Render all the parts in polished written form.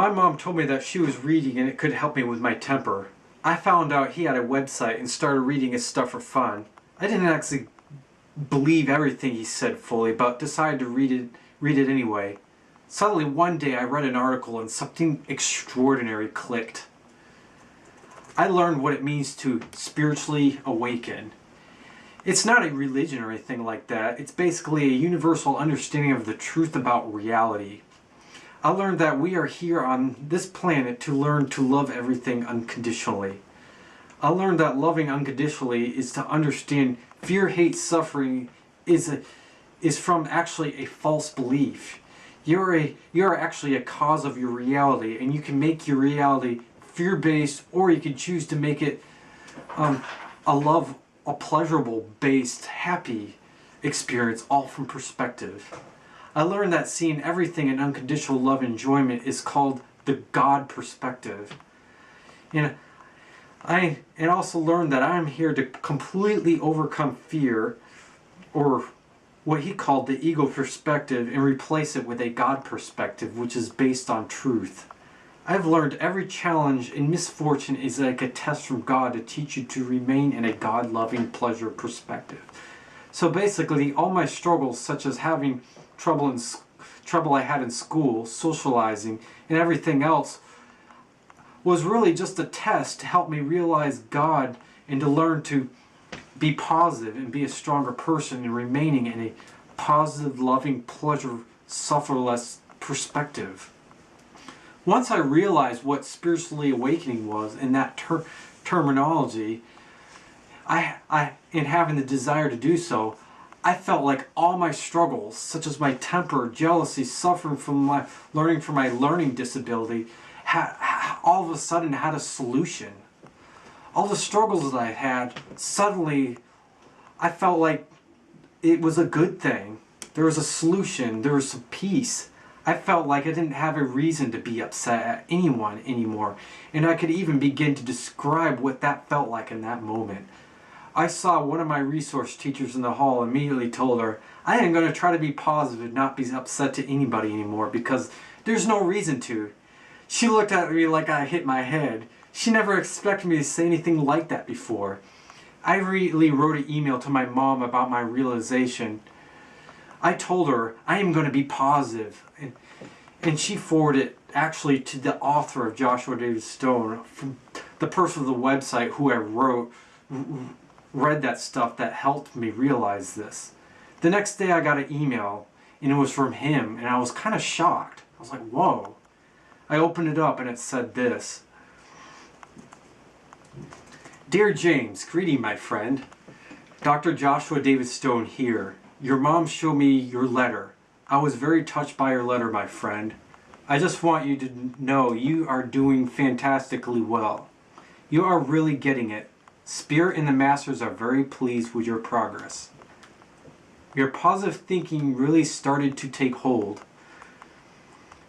My mom told me that she was reading and it could help me with my temper. I found out he had a website and started reading his stuff for fun. I didn't actually believe everything he said fully, but decided to read it anyway. Suddenly one day I read an article and something extraordinary clicked. I learned what it means to spiritually awaken. It's not a religion or anything like that. It's basically a universal understanding of the truth about reality. I learned that we are here on this planet to learn to love everything unconditionally. I learned that loving unconditionally is to understand fear, hate, suffering is from actually a false belief. You're actually a cause of your reality, and you can make your reality fear-based, or you can choose to make it a pleasurable-based, happy experience, all from perspective. I learned that seeing everything in unconditional love and enjoyment is called the God perspective. And I also learned that I'm here to completely overcome fear, or what he called the ego perspective, and replace it with a God perspective, which is based on truth. I've learned every challenge and misfortune is like a test from God to teach you to remain in a God-loving pleasure perspective. So basically, all my struggles, such as having trouble I had in school, socializing, and everything else, was really just a test to help me realize God and to learn to be positive and be a stronger person and remaining in a positive, loving, pleasure, suffer-less perspective. Once I realized what spiritually awakening was in that terminology, in having the desire to do so, I felt like all my struggles, such as my temper, jealousy, suffering from my learning disability, all of a sudden had a solution. All the struggles that I had, suddenly I felt like it was a good thing. There was a solution, there was some peace. I felt like I didn't have a reason to be upset at anyone anymore, and I could even begin to describe what that felt like in that moment. I saw one of my resource teachers in the hall, immediately told her, I ain't going to try to be positive and not be upset to anybody anymore because there's no reason to. She looked at me like I hit my head. She never expected me to say anything like that before. I immediately wrote an email to my mom about my realization. I told her I am going to be positive, and she forwarded it actually to the author of Joshua David Stone, from the person of the website who I read that stuff that helped me realize this. The next day I got an email, and it was from him, and I was kind of shocked. I was like, whoa. I opened it up and it said this. Dear James, greeting my friend. Dr. Joshua David Stone here. Your mom showed me your letter. I was very touched by your letter, my friend. I just want you to know you are doing fantastically well. You are really getting it. Spirit and the Masters are very pleased with your progress. Your positive thinking really started to take hold.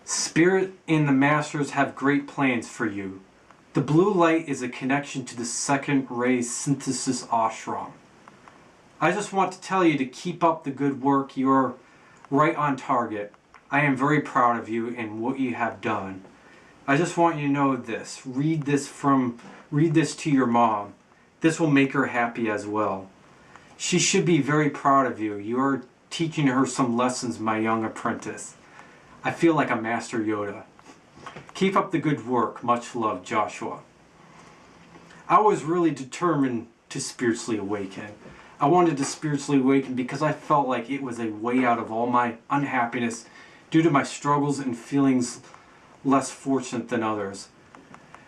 Spirit and the Masters have great plans for you. The blue light is a connection to the second ray synthesis ashram. I just want to tell you to keep up the good work. You are right on target. I am very proud of you and what you have done. I just want you to know this. Read this to your mom. This will make her happy as well. She should be very proud of you. You are teaching her some lessons, my young apprentice. I feel like a Master Yoda. Keep up the good work. Much love, Joshua. I was really determined to spiritually awaken. I wanted to spiritually awaken because I felt like it was a way out of all my unhappiness due to my struggles and feelings less fortunate than others.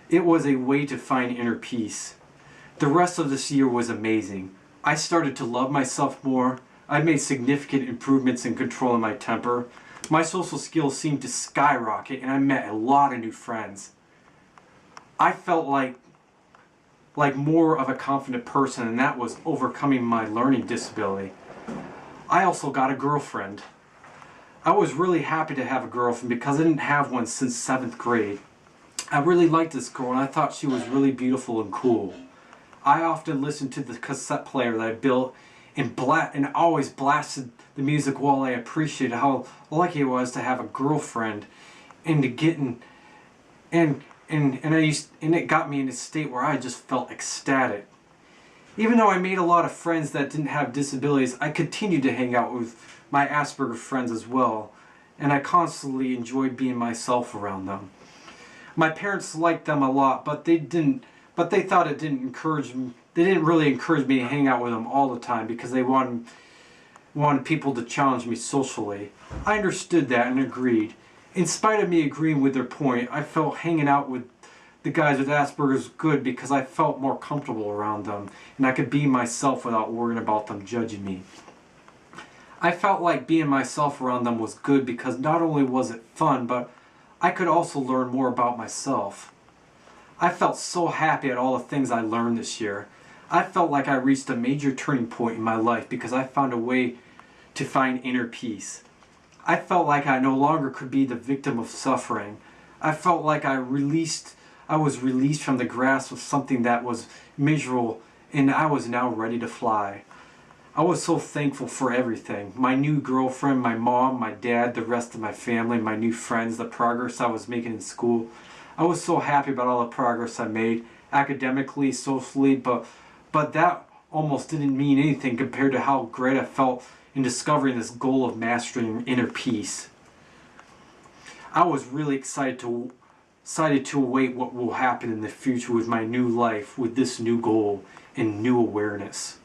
It was a way to find inner peace. The rest of this year was amazing. I started to love myself more. I made significant improvements in controlling my temper. My social skills seemed to skyrocket, and I met a lot of new friends. I felt like more of a confident person, and that was overcoming my learning disability. I also got a girlfriend. I was really happy to have a girlfriend because I didn't have one since 7th grade. I really liked this girl, and I thought she was really beautiful and cool. I often listened to the cassette player that I built and always blasted the music while I appreciated how lucky I was to have a girlfriend and to get and it got me in a state where I just felt ecstatic. Even though I made a lot of friends that didn't have disabilities, I continued to hang out with my Asperger friends as well, and I constantly enjoyed being myself around them. My parents liked them a lot, but they thought it didn't encourage me. They didn't really encourage me to hang out with them all the time because they wanted people to challenge me socially. I understood that and agreed. In spite of me agreeing with their point, I felt hanging out with the guys with Asperger's good because I felt more comfortable around them and I could be myself without worrying about them judging me. I felt like being myself around them was good because not only was it fun, but I could also learn more about myself. I felt so happy at all the things I learned this year. I felt like I reached a major turning point in my life because I found a way to find inner peace. I felt like I no longer could be the victim of suffering. I felt like I was released from the grasp of something that was miserable, and I was now ready to fly. I was so thankful for everything. My new girlfriend, my mom, my dad, the rest of my family, my new friends, the progress I was making in school. I was so happy about all the progress I made, academically, socially, but that almost didn't mean anything compared to how great I felt in discovering this goal of mastering inner peace. I was really excited to await what will happen in the future with my new life, with this new goal and new awareness.